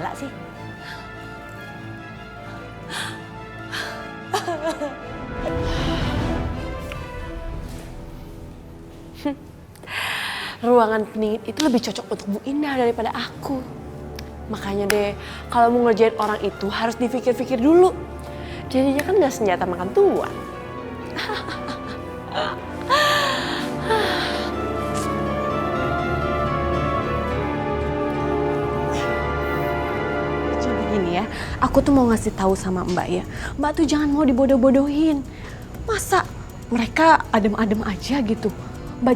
Bella sih? Ruangan pendingin itu lebih cocok untuk Bu Indah daripada aku. Makanya deh, kalau mau ngerjain orang itu harus dipikir-pikir dulu. Jadinya kan gak senjata makan tuan. Jadi gini ya, aku tuh mau ngasih tahu sama Mbak ya. Mbak tuh jangan mau dibodoh-bodohin. Masa mereka adem-adem aja gitu. Mbak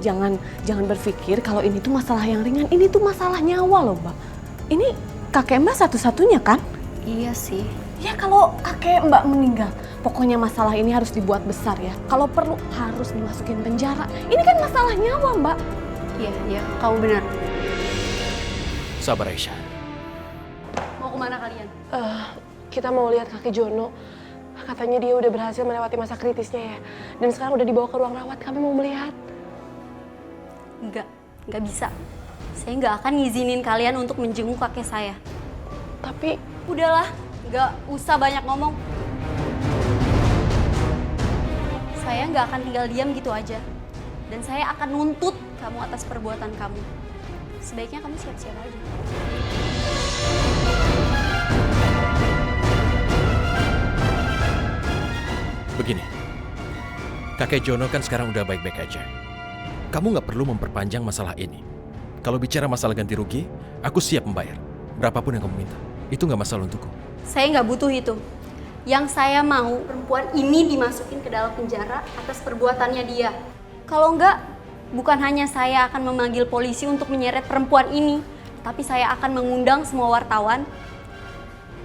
jangan berpikir kalau ini tuh masalah yang ringan. Ini tuh masalah nyawa loh, Mbak. Ini kakek Mbak satu-satunya kan? Iya sih. Ya kalau kakek Mbak meninggal, pokoknya masalah ini harus dibuat besar ya. Kalau perlu harus dimasukin penjara. Ini kan masalah nyawa, Mbak. Iya, kamu benar. Sabar Aisyah. Mau kemana kalian? Kita mau lihat kakek Jono. Katanya dia udah berhasil melewati masa kritisnya ya. Dan sekarang udah dibawa ke ruang rawat. Kami mau melihat. Nggak bisa. Saya nggak akan ngizinin kalian untuk menjenguk kakek saya. Tapi Udahlah, nggak usah banyak ngomong. Saya nggak akan tinggal diam gitu aja. Dan saya akan nuntut kamu atas perbuatan kamu. Sebaiknya kamu siap-siap aja. Begini, kakek Jono kan sekarang udah baik-baik aja. Kamu nggak perlu memperpanjang masalah ini. Kalau bicara masalah ganti rugi, aku siap membayar. Berapapun yang kamu minta. Itu nggak masalah untukku. Saya nggak butuh itu. Yang saya mau perempuan ini dimasukin ke dalam penjara atas perbuatannya dia. Kalau enggak, bukan hanya saya akan memanggil polisi untuk menyeret perempuan ini, tapi saya akan mengundang semua wartawan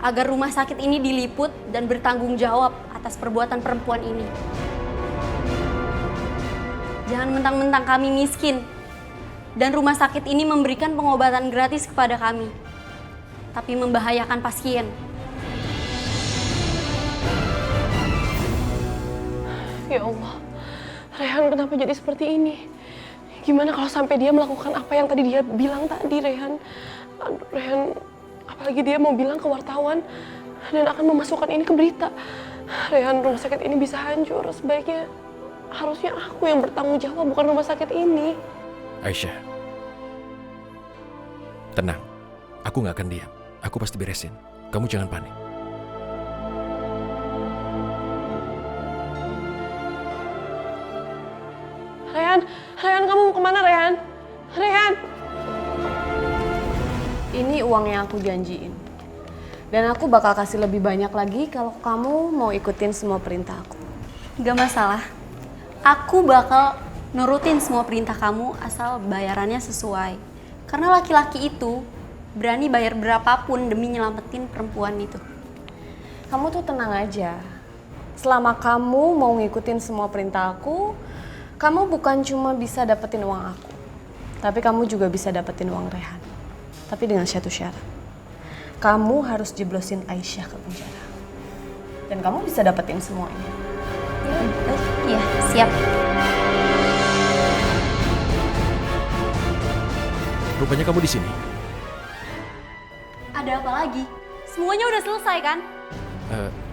agar rumah sakit ini diliput dan bertanggung jawab atas perbuatan perempuan ini. Jangan mentang-mentang kami miskin dan rumah sakit ini memberikan pengobatan gratis kepada kami, tapi membahayakan pasien. ya Allah, Rehan kenapa jadi seperti ini? Gimana kalau sampai dia melakukan apa yang tadi dia bilang tadi, Rehan? Aduh, Rehan, apalagi dia mau bilang ke wartawan dan akan memasukkan ini ke berita. Rehan, rumah sakit ini bisa hancur. Sebaiknya harusnya aku yang bertanggung jawab, bukan rumah sakit ini. Aisyah, tenang. Aku nggak akan diam. Aku pasti beresin. Kamu jangan panik. Rehan, kamu mau kemana, Rehan? Rehan! Ini uang yang aku janjiin. Dan aku bakal kasih lebih banyak lagi kalau kamu mau ikutin semua perintah aku. Gak masalah. Aku bakal nurutin semua perintah kamu asal bayarannya sesuai. Karena laki-laki itu berani bayar berapapun demi nyelamatin perempuan itu. Kamu tuh tenang aja. Selama kamu mau ngikutin semua perintah aku, kamu bukan cuma bisa dapetin uang aku, tapi kamu juga bisa dapetin uang Rehan. Tapi dengan satu syarat. Kamu harus jeblosin Aisyah ke penjara. Dan kamu bisa dapetin semuanya. Iya, siap. Rupanya kamu di sini. Ada apa lagi? Semuanya udah selesai kan?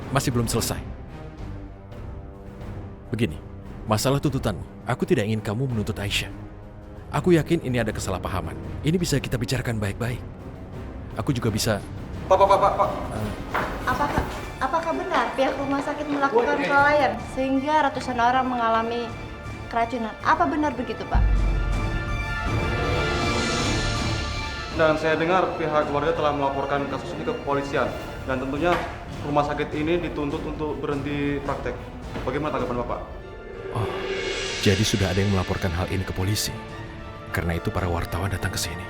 Masih belum selesai. Begini, masalah tuntutanmu. Aku tidak ingin kamu menuntut Aisyah. Aku yakin ini ada kesalahpahaman. Ini bisa kita bicarakan baik-baik. Aku juga bisa... Pak. Apakah benar pihak rumah sakit melakukan kelalaian sehingga ratusan orang mengalami keracunan? Apa benar begitu, Pak? Dan saya dengar pihak keluarga telah melaporkan kasus ini ke kepolisian. Dan tentunya rumah sakit ini dituntut untuk berhenti praktek. Bagaimana tanggapan Bapak? Oh, jadi sudah ada yang melaporkan hal ini ke polisi. Karena itu para wartawan datang ke sini.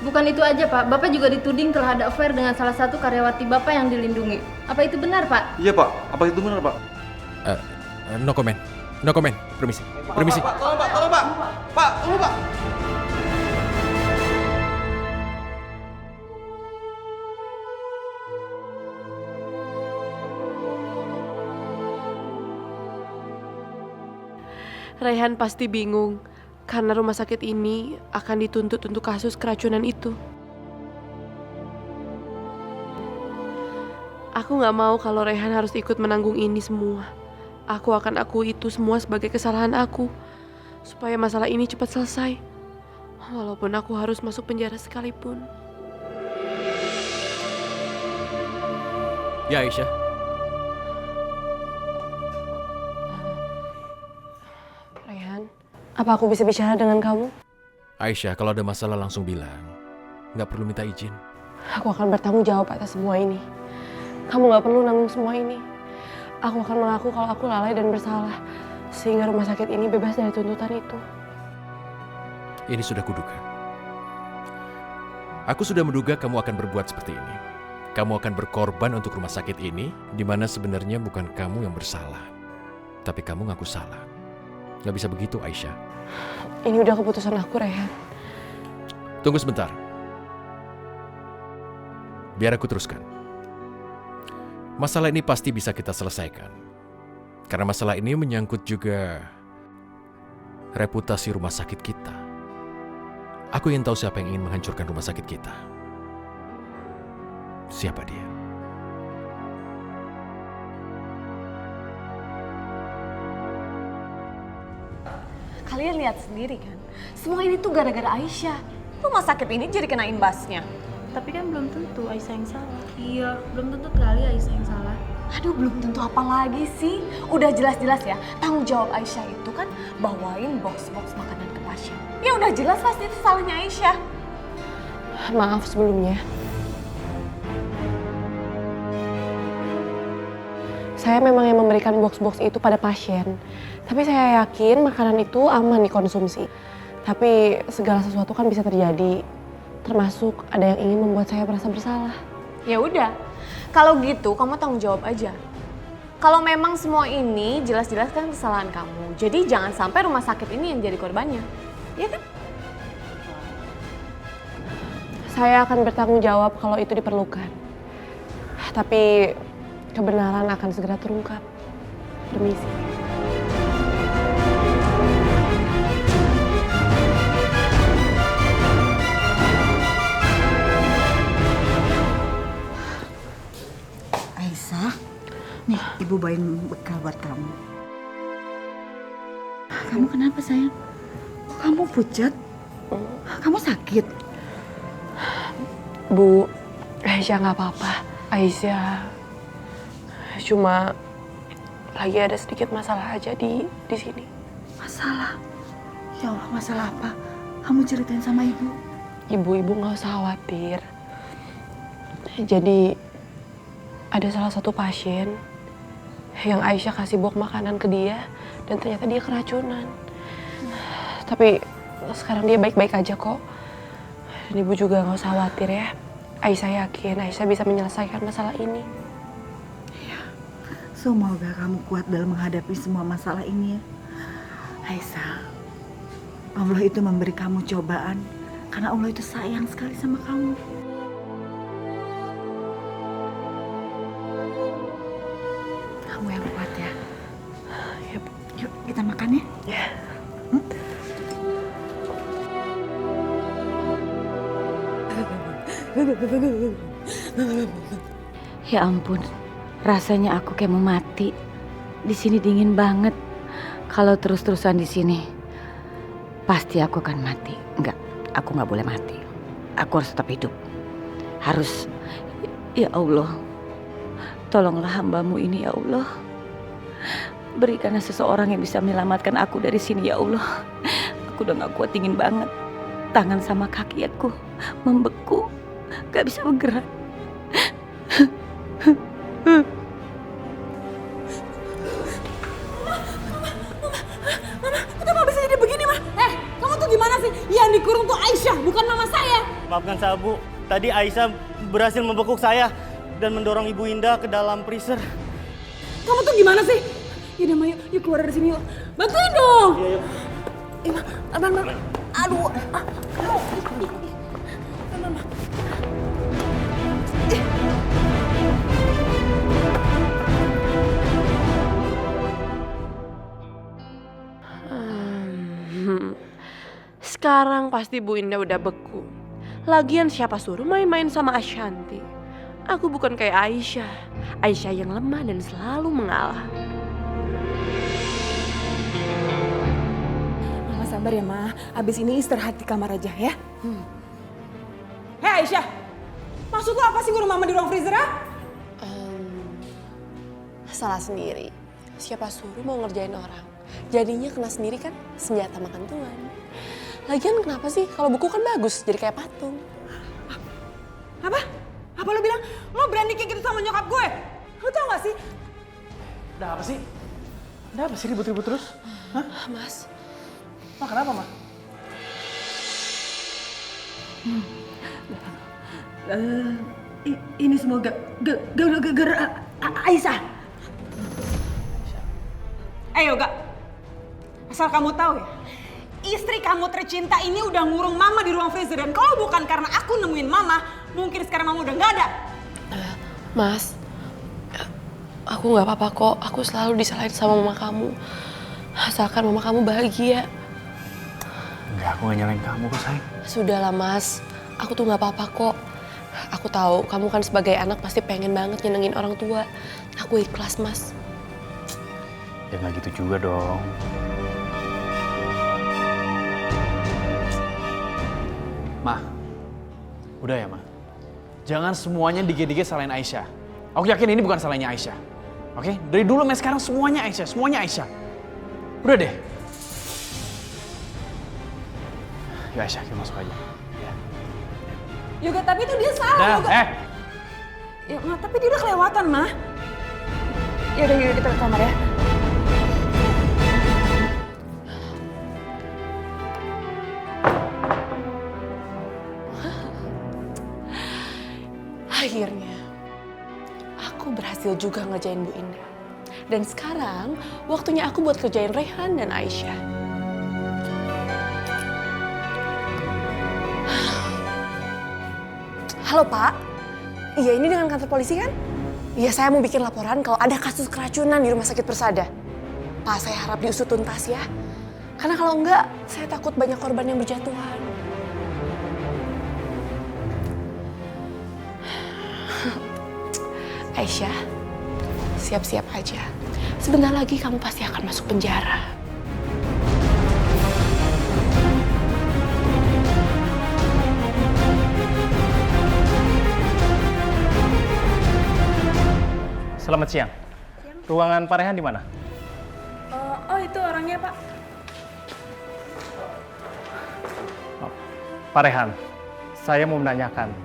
Bukan itu aja, Pak. Bapak juga dituding telah ada affair dengan salah satu karyawati Bapak yang dilindungi. Apa itu benar, Pak? Iya Pak, apa itu benar Pak? No comment. No comment. Permisi. Permisi. Pak, tolong Pak. Pak, tolong Pak. Rehan pasti bingung. Karena rumah sakit ini akan dituntut untuk kasus keracunan itu. Aku gak mau kalau Rehan harus ikut menanggung ini semua. Aku akan akui itu semua sebagai kesalahan aku. Supaya masalah ini cepat selesai. Walaupun aku harus masuk penjara sekalipun. Ya Aisyah, Rehan, apa aku bisa bicara dengan kamu? Aisyah kalau ada masalah langsung bilang. Nggak perlu minta izin. Aku akan bertanggung jawab atas semua ini. Kamu gak perlu nanggung semua ini. Aku akan mengaku kalau aku lalai dan bersalah. Sehingga rumah sakit ini bebas dari tuntutan itu. Ini sudah kuduga. Aku sudah menduga kamu akan berbuat seperti ini. Kamu akan berkorban untuk rumah sakit ini, di mana sebenarnya bukan kamu yang bersalah. Tapi kamu ngaku salah. Gak bisa begitu, Aisyah. Ini udah keputusan aku, Rehan. Tunggu sebentar. Biar aku teruskan. Masalah ini pasti bisa kita selesaikan. Karena masalah ini menyangkut juga reputasi rumah sakit kita. Aku ingin tahu siapa yang ingin menghancurkan rumah sakit kita. Siapa dia? Kalian lihat sendiri kan, semua ini tuh gara-gara Aisyah. Rumah sakit ini jadi kena imbasnya. Tapi kan belum tentu Aisyah yang salah. Iya, belum tentu kali Aisyah yang salah. Aduh, belum tentu apa lagi sih? Udah jelas-jelas ya, tanggung jawab Aisyah itu kan bawain box-box makanan ke pasien. Ya udah jelas pasti itu salahnya Aisyah. Maaf sebelumnya. Saya memang yang memberikan box-box itu pada pasien. Tapi saya yakin makanan itu aman dikonsumsi. Tapi segala sesuatu kan bisa terjadi. Termasuk ada yang ingin membuat saya merasa bersalah. Ya udah, kalau gitu kamu tanggung jawab aja. Kalau memang semua ini jelas-jelas kan kesalahan kamu. Jadi jangan sampai rumah sakit ini yang jadi korbannya. Ya kan? Saya akan bertanggung jawab kalau itu diperlukan. Tapi kebenaran akan segera terungkap. Permisi. Aisyah, nih ibu bawain bekal buat kamu. Kamu kenapa sayang? Kok kamu pucat? Kamu sakit? Bu, Aisyah nggak apa-apa. Aisyah cuma lagi ada sedikit masalah aja di sini. Masalah? Ya Allah, masalah apa? Kamu ceritain sama ibu. Ibu nggak usah khawatir. Jadi ada salah satu pasien yang Aisyah kasih box makanan ke dia dan ternyata dia keracunan. Tapi sekarang dia baik-baik aja kok. Dan ibu juga nggak usah khawatir ya. Aisyah yakin Aisyah bisa menyelesaikan masalah ini. Semoga kamu kuat dalam menghadapi semua masalah ini ya. Aisyah, Allah itu memberi kamu cobaan karena Allah itu sayang sekali sama kamu. Kamu yang kuat ya. Ya, Bu. Yuk kita makan ya. Ya. Ya ampun, rasanya aku kayak mau mati. Di sini dingin banget. Kalau terus-terusan di sini, pasti aku akan mati. Enggak, aku nggak boleh mati. Aku harus tetap hidup. Harus, ya Allah, tolonglah hambamu ini ya Allah. Berikanlah seseorang yang bisa menyelamatkan aku dari sini ya Allah. Aku udah nggak kuat, dingin banget. Tangan sama kaki aku membeku, nggak bisa bergerak. Kenapa bisa jadi begini, Ma? Kamu tuh gimana sih? Yang dikurung tuh Aisyah, bukan mama saya. Maafkan saya, Bu. Tadi Aisyah berhasil membekuk saya dan mendorong Ibu Indah ke dalam freezer. Kamu tuh gimana sih? Yaudah, Ma, yuk keluar dari sini yuk. Bantuin dong. Iya, iya. Ma, abang. Aduh. Sekarang pasti Bu Indah udah beku. Lagian siapa suruh main-main sama Ashanti? Aku bukan kayak Aisyah. Aisyah yang lemah dan selalu mengalah. Mama sabar ya, Ma. Abis ini istirahat di kamar aja ya. Hei Aisyah, maksud lo apa sih ngurung Mama di ruang freezer ya? Salah sendiri. Siapa suruh mau ngerjain orang? Jadinya kena sendiri kan senjata makan tuan. Lagian kenapa sih kalau buku kan bagus jadi kayak patung. Apa? Apa lo bilang? Lo berani kayak gitu sama nyokap gue? Lo tau gak sih? Ada apa sih? Ada apa sih ribut-ribut terus? Hah? Mas. Ma, kenapa, Ma? Ini semua gara-gara Aisyah. Ayo Gak, asal kamu tahu ya, istri kamu tercinta ini udah ngurung Mama di ruang freezer. Dan kalau bukan karena aku nemuin Mama, mungkin sekarang Mama udah gak ada. Mas, aku nggak apa-apa kok. Aku selalu disalahin sama mama kamu. Asalkan mama kamu bahagia. Enggak, aku gak nyalain kamu kok, sayang. Sudahlah Mas, aku tuh nggak apa-apa kok. Aku tahu kamu kan sebagai anak pasti pengen banget nyenengin orang tua. Aku ikhlas Mas. Ya nggak gitu juga dong. Ma, udah ya Ma. Jangan semuanya dikit-dikit salahin Aisyah. Aku yakin ini bukan salahnya Aisyah. Oke? Dari dulu sampai sekarang semuanya Aisyah. Udah deh. Ya Aisyah, kita masuk aja. Ya. Yoga, tapi itu dia salah. Yoga. Ya, Ma, tapi dia udah kelewatan, Ma. Yaudah, kita ke kamar ya. Akhirnya, aku berhasil juga ngerjain Bu Indah. Dan sekarang, waktunya aku buat kerjain Rehan dan Aisyah. Halo Pak, iya ini dengan kantor polisi kan? Iya, saya mau bikin laporan kalau ada kasus keracunan di Rumah Sakit Persada. Pak, saya harap diusut tuntas ya. Karena kalau enggak, saya takut banyak korban yang berjatuhan. Aisyah, siap-siap aja. Sebentar lagi kamu pasti akan masuk penjara. Selamat siang. Ruangan Pak Rehan di mana? Oh, itu orangnya, Pak. Pak Rehan, saya mau menanyakan,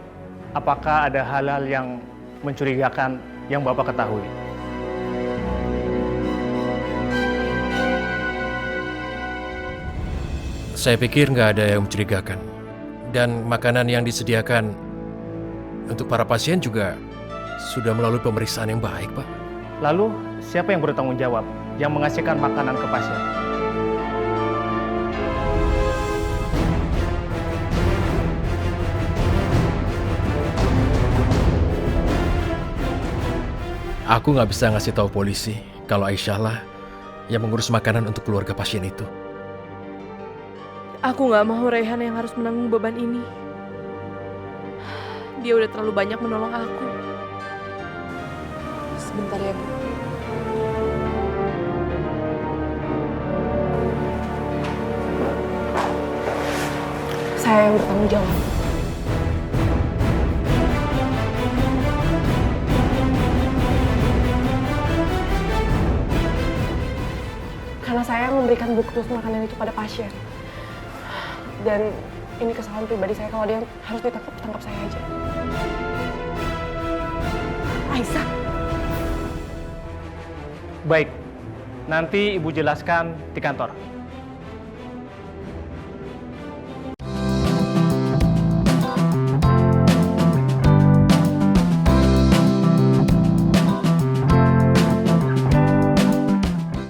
apakah ada hal-hal yang mencurigakan yang Bapak ketahui? Saya pikir nggak ada yang mencurigakan. Dan makanan yang disediakan untuk para pasien juga sudah melalui pemeriksaan yang baik, Pak. Lalu, siapa yang bertanggung jawab yang mengasihkan makanan ke pasien? Aku nggak bisa ngasih tahu polisi kalau Aisyah lah yang mengurus makanan untuk keluarga pasien itu. Aku nggak mau Rehan yang harus menanggung beban ini. Dia udah terlalu banyak menolong aku. Sebentar ya, Bu. Saya yang bertanggung jawab. Karena saya memberikan bungkus makanan itu pada pasien. Dan ini kesalahan pribadi saya. Kalau dia harus ditangkap, tangkap saya aja. Aisyah. Baik, nanti Ibu jelaskan di kantor.